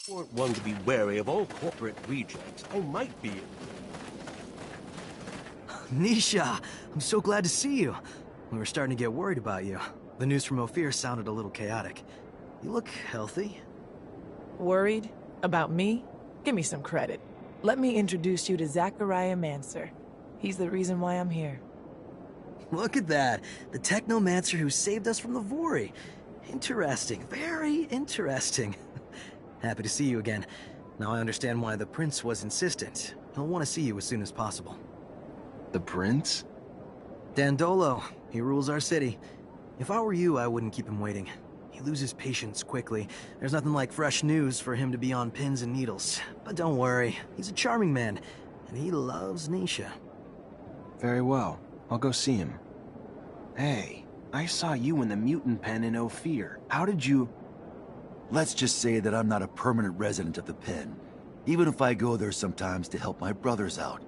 For one to be wary of all corporate rejects, I might be. Nisha, I'm so glad to see you. We were starting to get worried about you. The news from Ophir sounded a little chaotic. You look healthy. Worried? About me? Give me some credit. Let me introduce you to Technomancer. He's the reason why I'm here. Look at that. The Technomancer who saved us from the Vori. Interesting. Very interesting. Happy to see you again. Now I understand why the Prince was insistent. He'll want to see you as soon as possible. The Prince? Dandolo. He rules our city. If I were you, I wouldn't keep him waiting. He loses patience quickly. There's nothing like fresh news for him to be on pins and needles. But don't worry, he's a charming man, and he loves Nisha. Very well. I'll go see him. Hey, I saw you in the mutant pen in Ophir. How did you... Let's just say that I'm not a permanent resident of the pen, even if I go there sometimes to help my brothers out.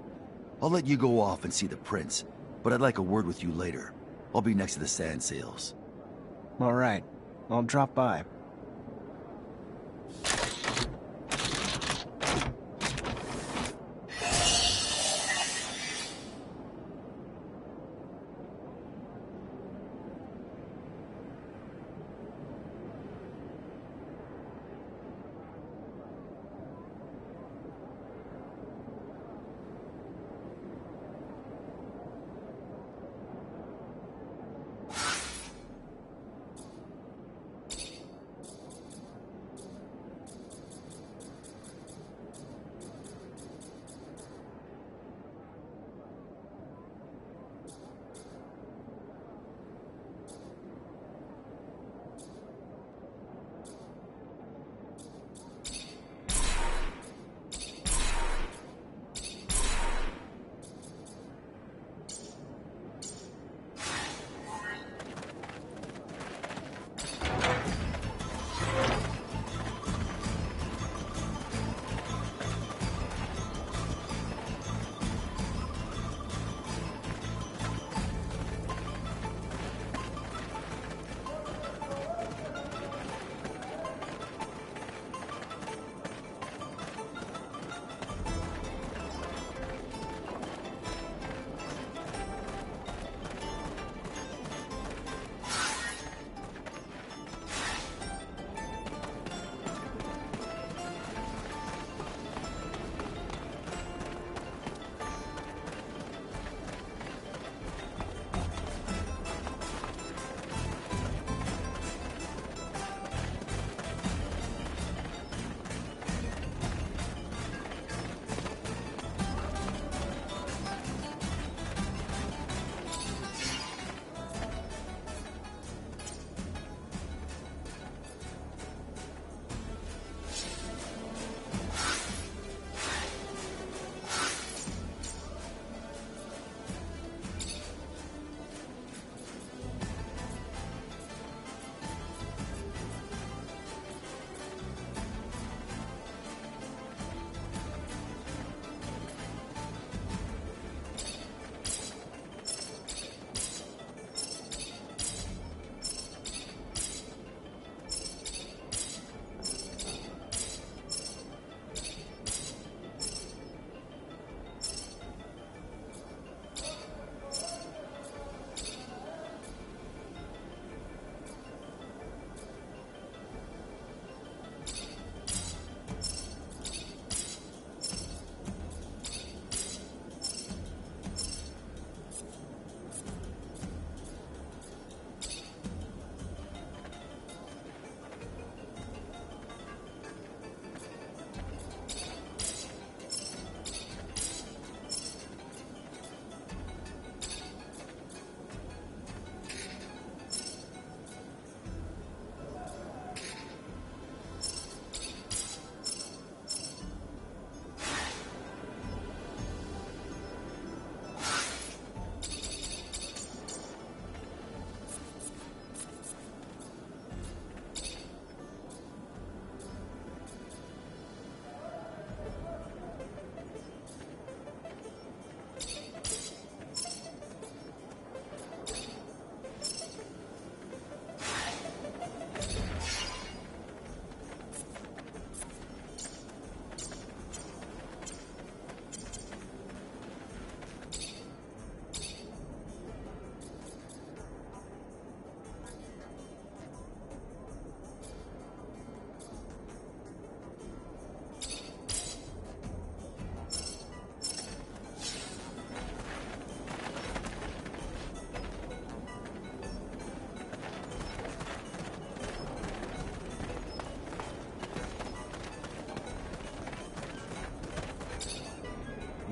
I'll let you go off and see the Prince, but I'd like a word with you later. I'll be next to the sand sails. All right. I'll drop by.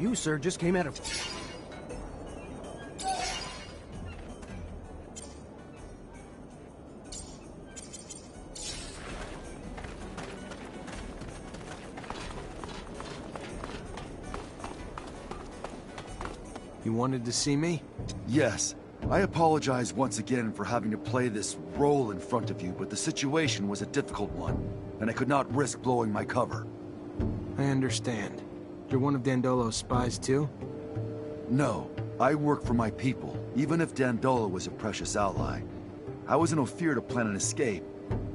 You, sir, just came out of... You wanted to see me? Yes. I apologize once again for having to play this role in front of you, but the situation was a difficult one, and I could not risk blowing my cover. I understand. You're one of Dandolo's spies too? No, I work for my people, even if Dandolo was a precious ally. I was in Ophir to plan an escape,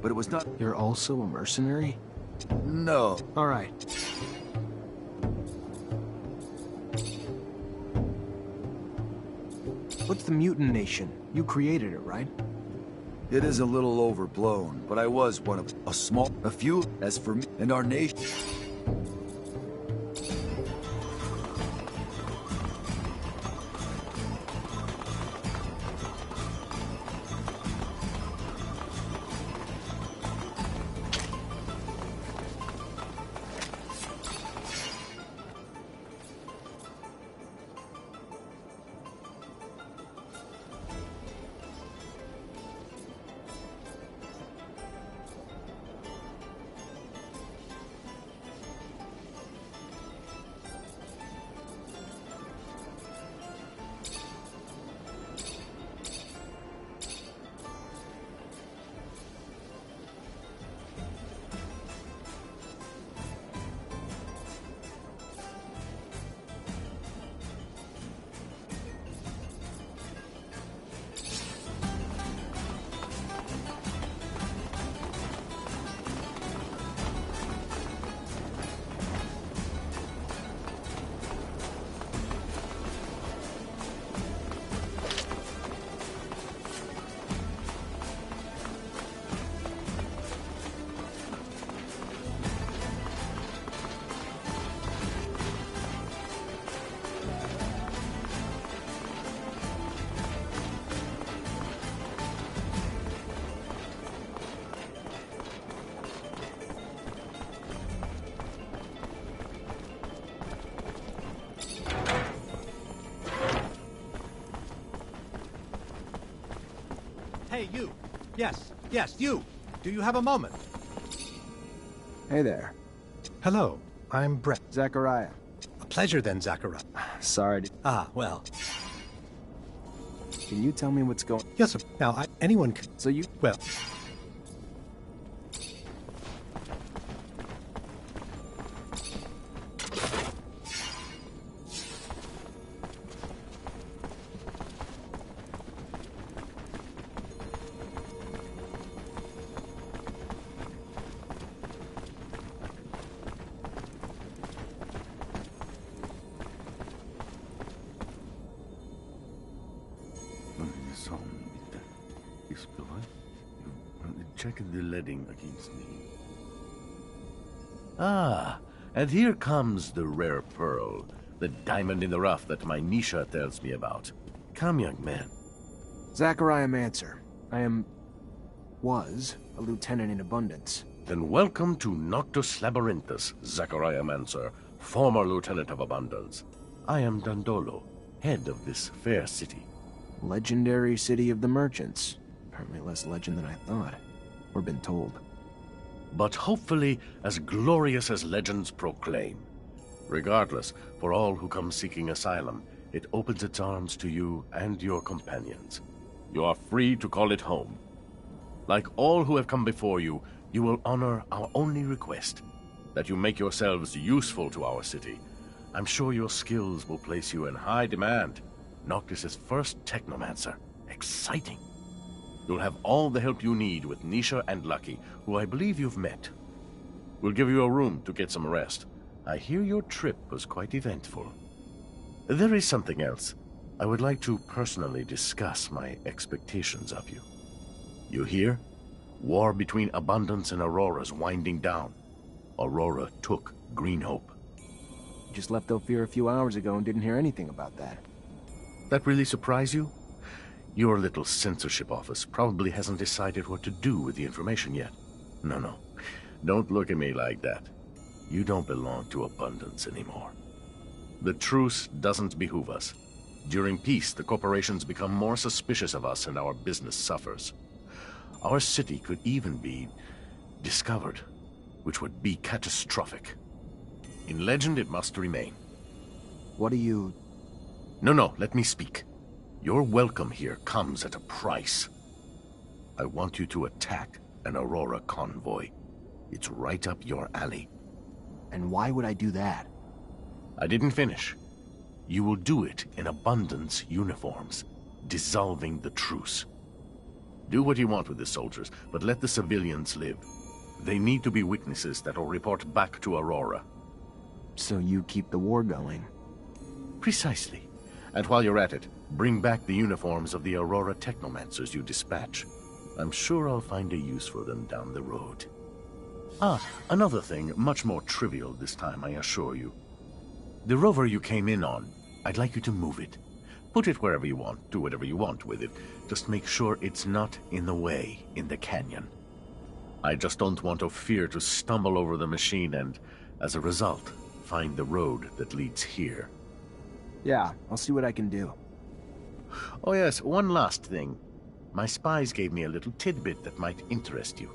but it was not... You're also a mercenary? No. All right. What's the Mutant Nation? You created it, right? It is a little overblown, but I was one of a few. As for me and our nation... Hey, you! Yes, you! Do you have a moment? Hey there. Hello, I'm Brett. Zachariah. A pleasure then, Zachariah. Sorry. Well. Can you tell me what's going... Yes, sir. Now, anyone can... So you... Well... Check the leading against me. Ah, and here comes the rare pearl, the diamond in the rough that my Nisha tells me about. Come, young man. Zachariah Mancer. was a lieutenant in Abundance. Then welcome to Noctis Labyrinthus, Zachariah Mancer, former lieutenant of Abundance. I am Dandolo, head of this fair city. Legendary city of the merchants. Apparently less legend than I thought. Or been told. But hopefully as glorious as legends proclaim. Regardless, for all who come seeking asylum, it opens its arms to you and your companions. You are free to call it home. Like all who have come before you, you will honor our only request, that you make yourselves useful to our city. I'm sure your skills will place you in high demand. Noctis' first Technomancer. Exciting. You'll have all the help you need with Nisha and Lucky, who I believe you've met. We'll give you a room to get some rest. I hear your trip was quite eventful. There is something else. I would like to personally discuss my expectations of you. You hear? War between Abundance and Aurora's winding down. Aurora took Green Hope. Just left Ophir a few hours ago and didn't hear anything about that. That really surprise you? Your little censorship office probably hasn't decided what to do with the information yet. No. Don't look at me like that. You don't belong to Abundance anymore. The truce doesn't behoove us. During peace, the corporations become more suspicious of us and our business suffers. Our city could even be discovered, which would be catastrophic. In legend, it must remain. What do you... No, let me speak. Your welcome here comes at a price. I want you to attack an Aurora convoy. It's right up your alley. And why would I do that? I didn't finish. You will do it in Abundance uniforms, dissolving the truce. Do what you want with the soldiers, but let the civilians live. They need to be witnesses that will report back to Aurora. So you keep the war going? Precisely. And while you're at it, bring back the uniforms of the Aurora Technomancers you dispatch. I'm sure I'll find a use for them down the road. Another thing, much more trivial this time, I assure you. The rover you came in on, I'd like you to move it. Put it wherever you want, do whatever you want with it. Just make sure it's not in the way in the canyon. I just don't want Ophir to stumble over the machine and, as a result, find the road that leads here. Yeah, I'll see what I can do. Oh yes, one last thing. My spies gave me a little tidbit that might interest you.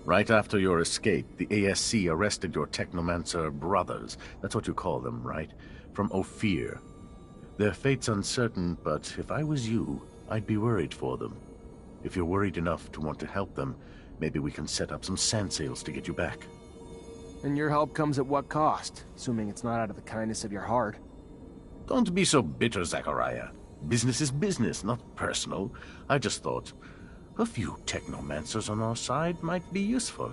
Right after your escape, the ASC arrested your Technomancer brothers. That's what you call them, right? From Ophir. Their fate's uncertain, but if I was you, I'd be worried for them. If you're worried enough to want to help them, maybe we can set up some sand sails to get you back. And your help comes at what cost? Assuming it's not out of the kindness of your heart. Don't be so bitter, Zachariah. Business is business, not personal. I just thought a few Technomancers on our side might be useful.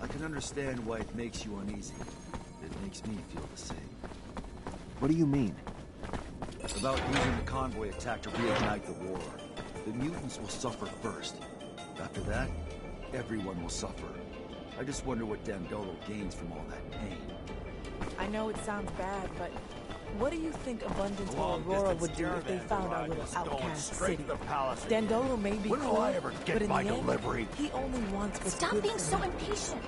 I can understand why it makes you uneasy. It makes me feel the same. What do you mean? About using the convoy attack to reignite the war. The mutants will suffer first. After that, everyone will suffer. I just wonder what Dandolo gains from all that pain. I know it sounds bad, but what do you think Abundance or Aurora would do if they found our little outcast city? Dandolo may be When will cool, I ever get but in my the end, delivery? he only wants what's Stop good being for so him. impatient.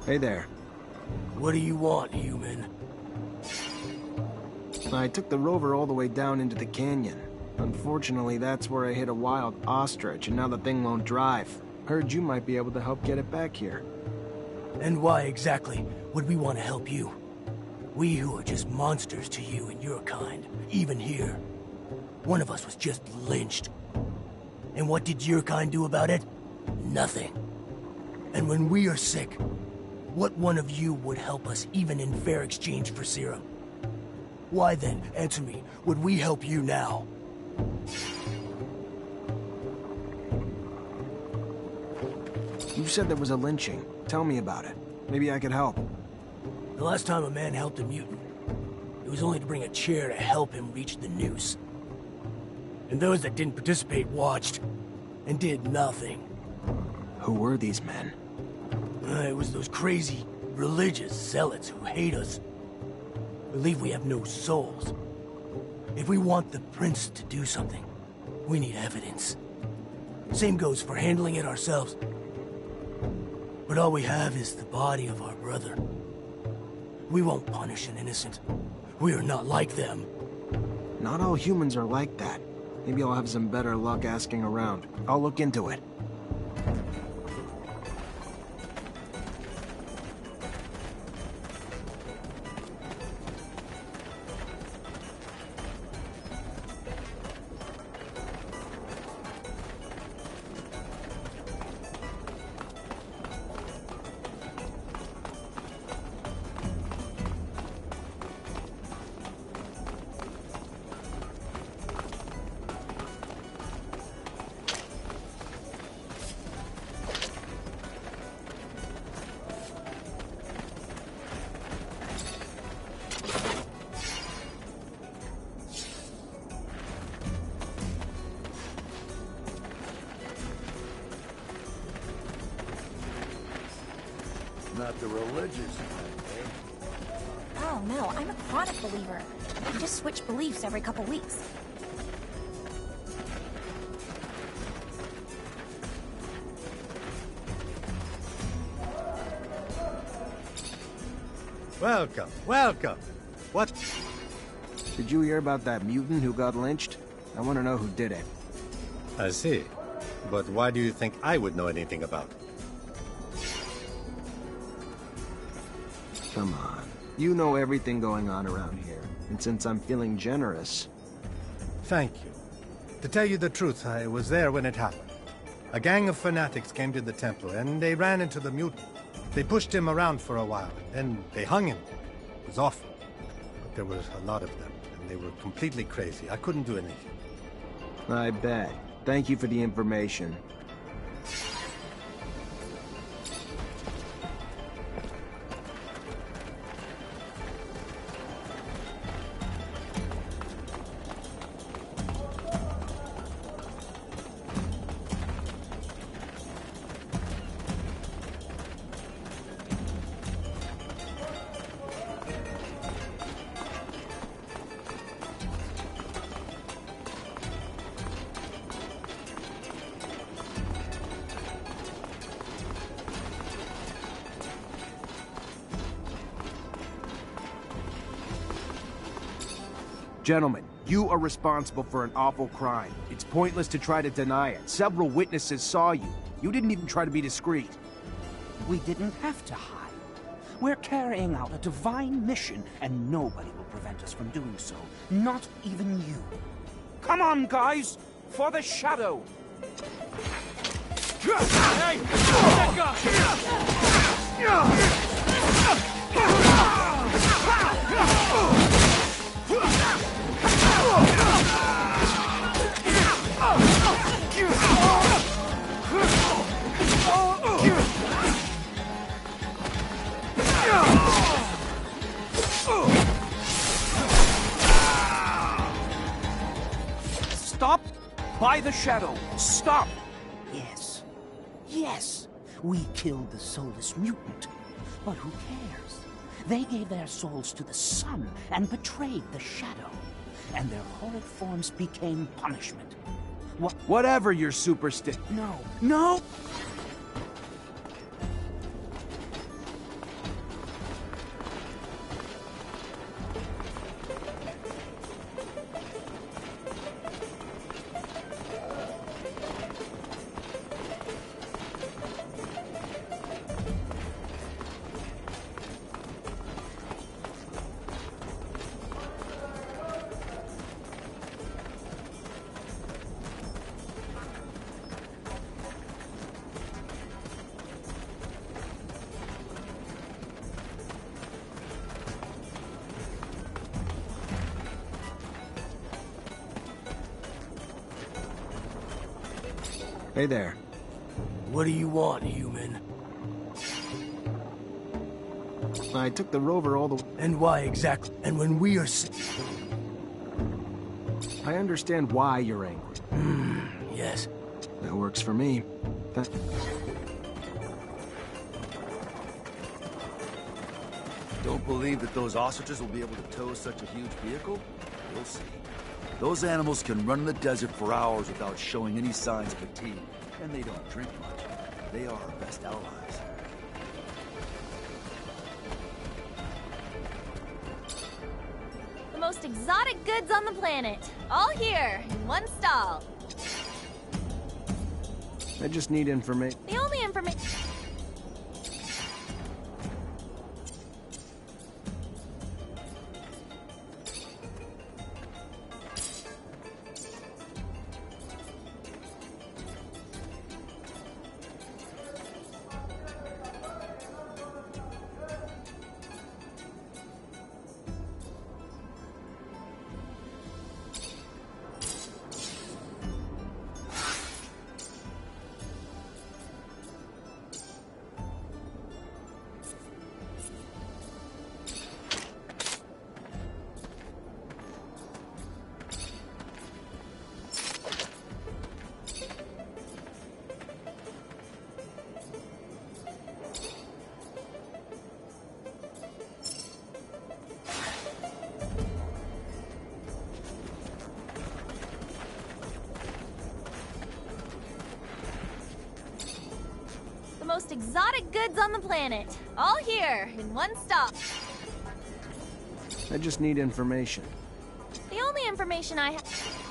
Hey there. What do you want, human? I took the rover all the way down into the canyon. Unfortunately, that's where I hit a wild ostrich, and now the thing won't drive. Heard you might be able to help get it back here. And why exactly would we want to help you? We who are just monsters to you and your kind, even here. One of us was just lynched. And what did your kind do about it? Nothing. And when we are sick, what one of you would help us even in fair exchange for serum? Why then, answer me, would we help you now? You said there was a lynching. Tell me about it. Maybe I could help. The last time a man helped a mutant, it was only to bring a chair to help him reach the noose. And those that didn't participate watched, and did nothing. Who were these men? It was those crazy, religious zealots who hate us. Believe we have no souls. If we want the prince to do something, we need evidence. Same goes for handling it ourselves. But all we have is the body of our brother. We won't punish an innocent. We are not like them. Not all humans are like that. Maybe I'll have some better luck asking around. I'll look into it. not the religious kind, eh? Oh no, I'm a chronic believer. I just switch beliefs every couple weeks. Welcome, welcome. What? Did you hear about that mutant who got lynched? I want to know who did it. I see. But why do you think I would know anything about it? Come on. You know everything going on around here. And since I'm feeling generous... Thank you. To tell you the truth, I was there when it happened. A gang of fanatics came to the temple, and they ran into the mutant. They pushed him around for a while, and then they hung him. It was awful. But there was a lot of them, and they were completely crazy. I couldn't do anything. I bet. Thank you for the information. Gentlemen, you are responsible for an awful crime. It's pointless to try to deny it. Several witnesses saw you. You didn't even try to be discreet. We didn't have to hide. We're carrying out a divine mission, and nobody will prevent us from doing so. Not even you. Come on, guys! For the shadow! Hey! That Stop! By the shadow! Stop! Yes. Yes! We killed the soulless mutant. But who cares? They gave their souls to the sun and betrayed the shadow. And their horrid forms became punishment. Whatever your superstition. No! No! Hey there. What do you want, human? I took the rover all the... And why exactly? And when we are... I understand why you're angry. Yes. That works for me. Don't believe that those ostriches will be able to tow such a huge vehicle? We'll see. Those animals can run in the desert for hours without showing any signs of fatigue, and they don't drink much. They are our best allies. The most exotic goods on the planet. All here, in one stall. I just need information. The only information... most exotic goods on the planet. All here, in one stop. I just need information. The only information I have...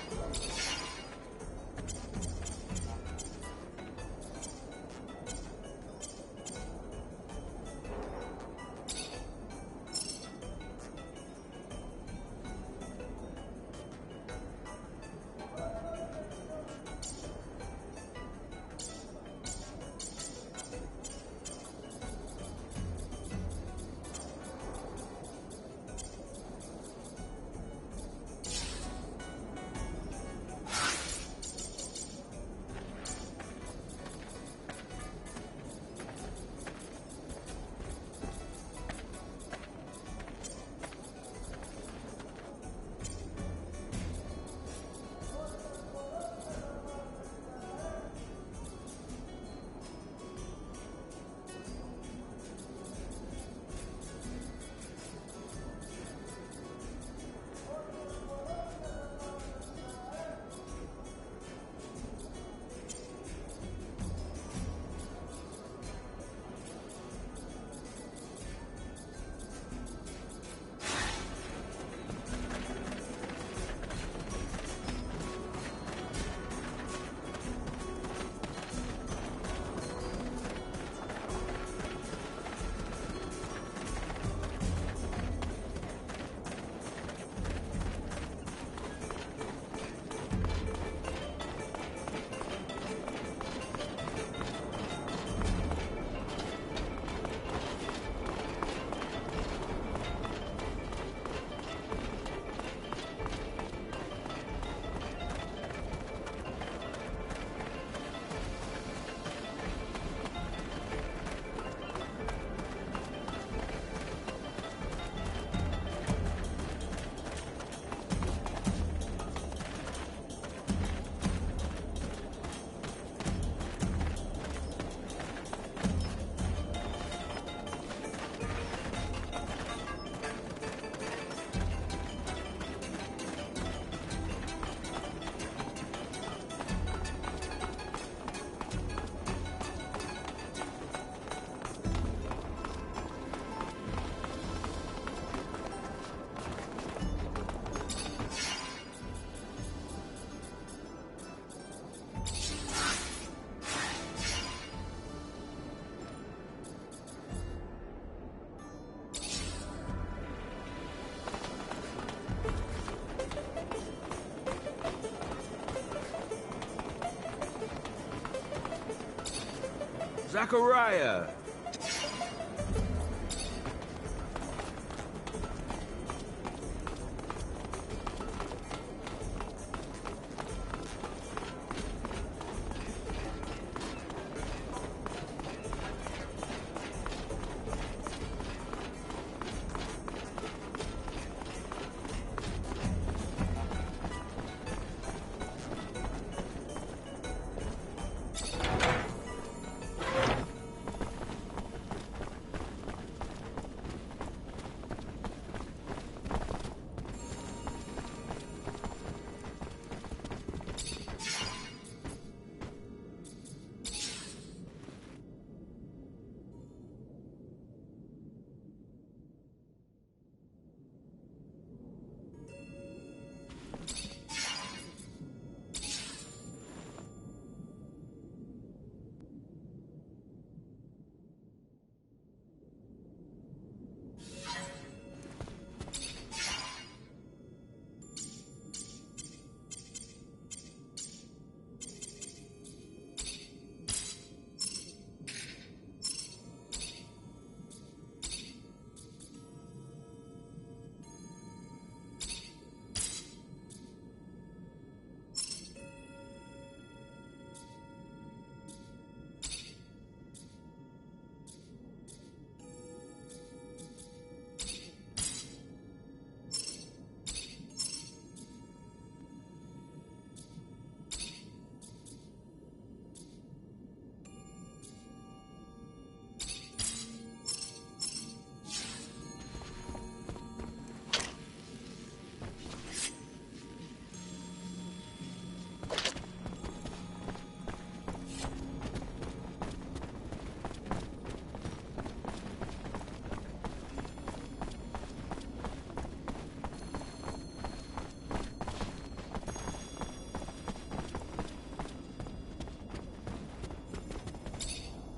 Zachariah!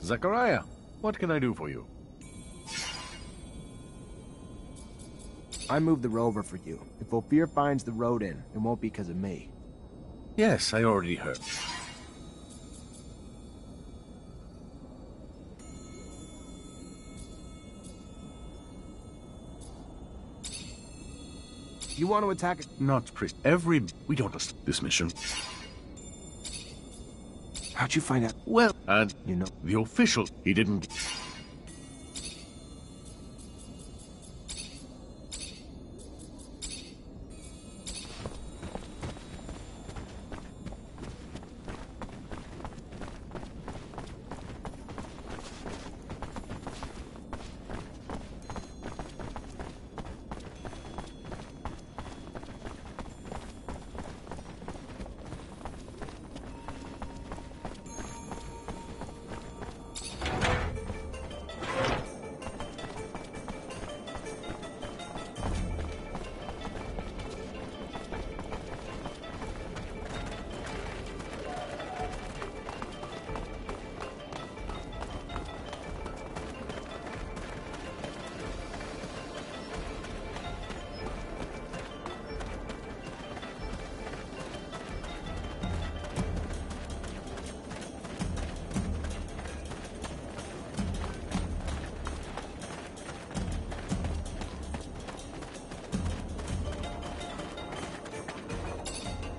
Zachariah, what can I do for you? I moved the rover for you. If Ophir finds the road in, it won't be because of me. Yes, I already heard. You want to attack it? Not priest. We don't understand this mission. How'd you find out? Well, and You know. the official, he didn't.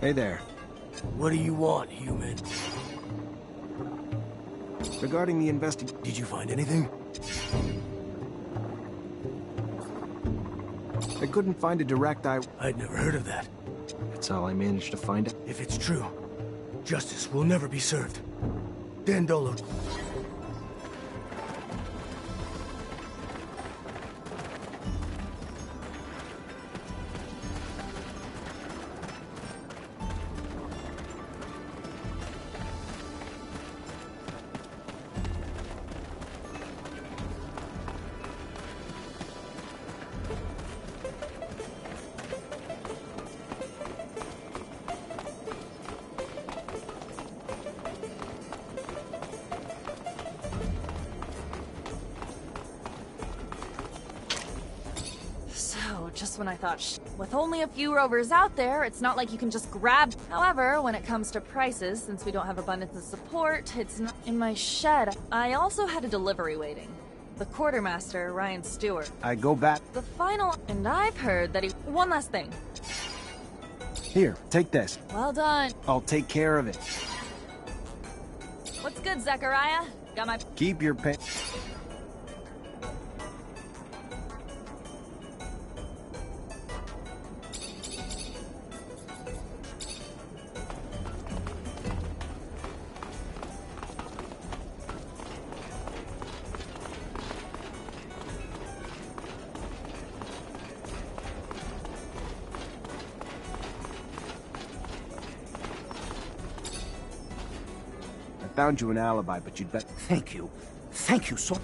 Hey there. What do you want, human? Regarding the investigation, Did you find anything? I couldn't find a direct eye. I'd never heard of that. That's all I managed to find out. If it's true, justice will never be served. Dandolo. Just when I thought, with only a few rovers out there, it's not like you can just grab. However, when it comes to prices, since we don't have abundance of support, it's not in my shed. I also had a delivery waiting. The quartermaster, Ryan Stewart. I go back. The final, and I've heard that he. One last thing. Here, take this. Well done. I'll take care of it. What's good, Zachariah? Got my. Keep your pay. Found you an alibi, but you'd bet. Thank you. Thank you so...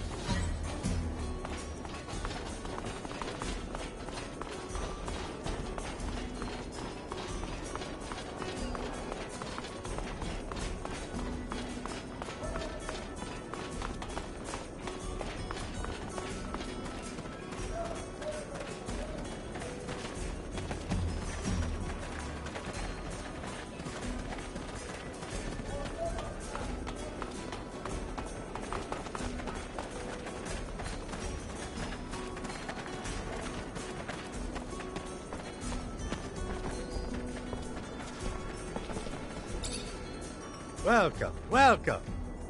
Welcome, welcome.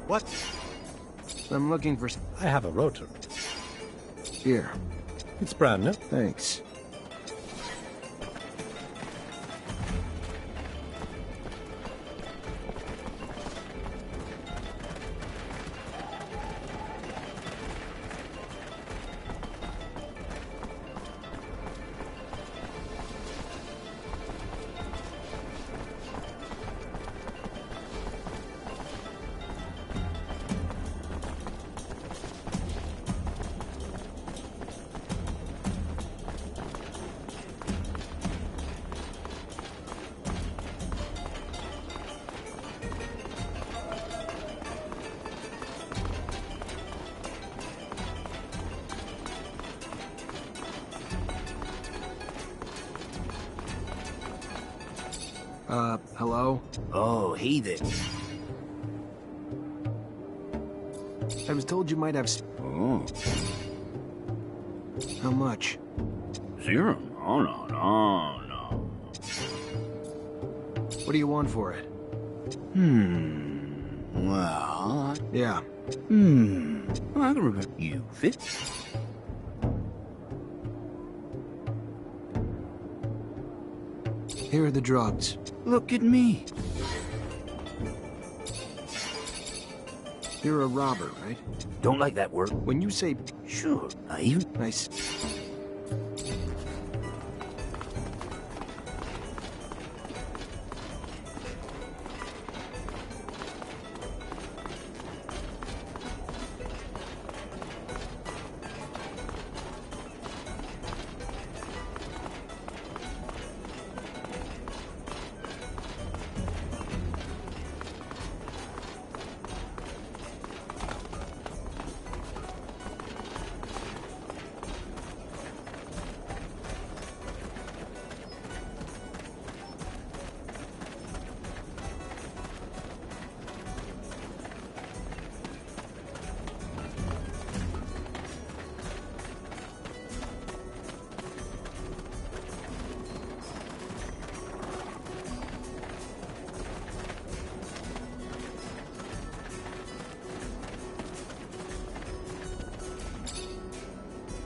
What? I'm looking for... I have a rotor. Here. It's brand new. Thanks. Hello? Oh, hey there. I was told you might have... Oh, How much? 0? No. What do you want for it? Well... Yeah. I can remember you fit. Here are the drugs. Look at me. You're a robber, right? Don't like that word. When you say... Sure, naive. Nice.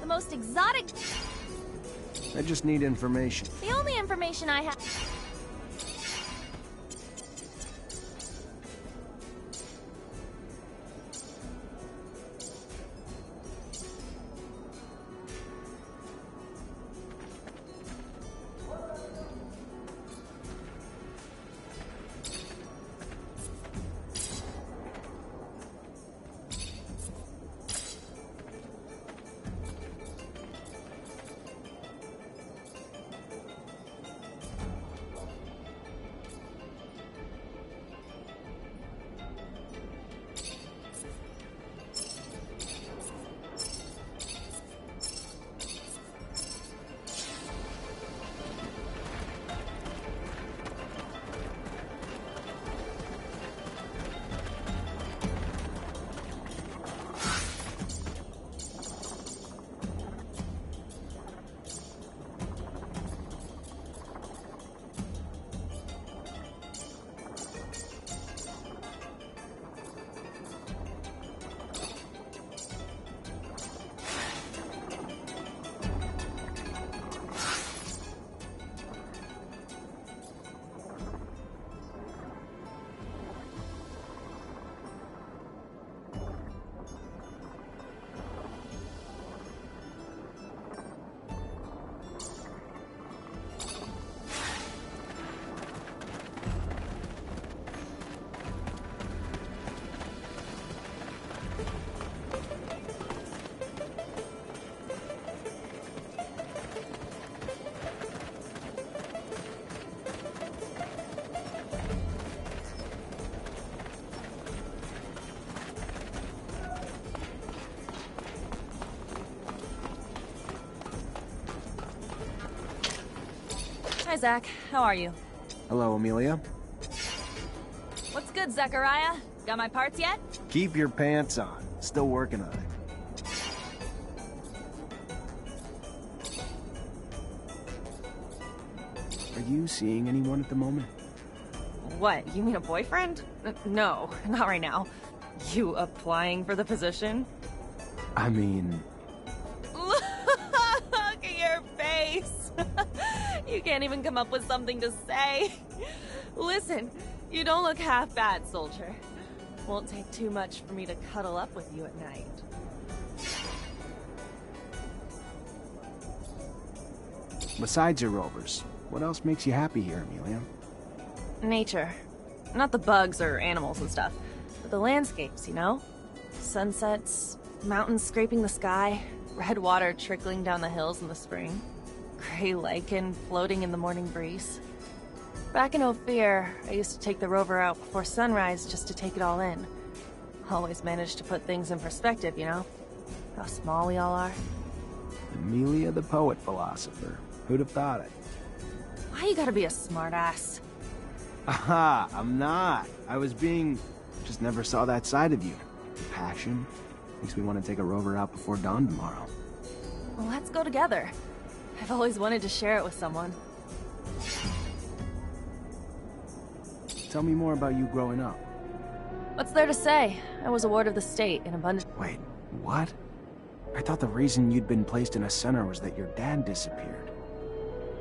The most exotic... I just need information. The only information I have... Hi, Zach. How are you? Hello, Amelia. What's good, Zachariah? Got my parts yet? Keep your pants on. Still working on it. Are you seeing anyone at the moment? What, you mean a boyfriend? No, not right now. You applying for the position? I mean... Look at your face! You can't even come up with something to say. Listen, you don't look half bad, soldier. Won't take too much for me to cuddle up with you at night. Besides your rovers, what else makes you happy here, Amelia? Nature. Not the bugs or animals and stuff, but the landscapes, you know? Sunsets, mountains scraping the sky, red water trickling down the hills in the spring, gray lichen floating in the morning breeze. Back in Ophir, I used to take the rover out before sunrise just to take it all in. Always managed to put things in perspective, you know? How small we all are. Amelia the poet philosopher. Who'd have thought it? Why you gotta be a smartass? Aha, I'm not. I was being... just never saw that side of you. Passion. Makes me want to take a rover out before dawn tomorrow. Well, let's go together. I've always wanted to share it with someone. Tell me more about you growing up. What's there to say? I was a ward of the state in abundance. Wait, what? I thought the reason you'd been placed in a center was that your dad disappeared.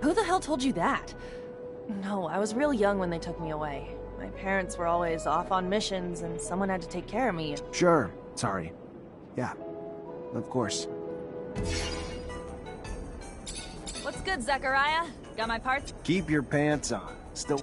Who the hell told you that? No, I was real young when they took me away. My parents were always off on missions, and someone had to take care of me. Sure, sorry. Yeah, of course. What's good, Zechariah? Got my parts? Keep your pants on. Still...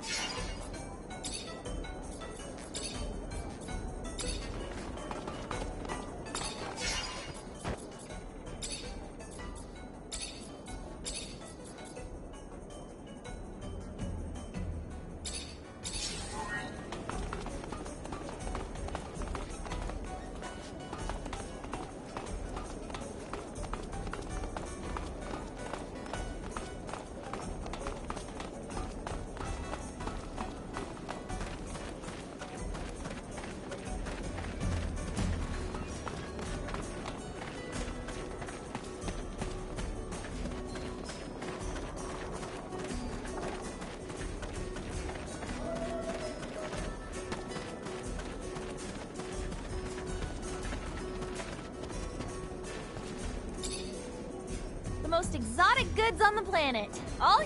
Most exotic goods on the planet. All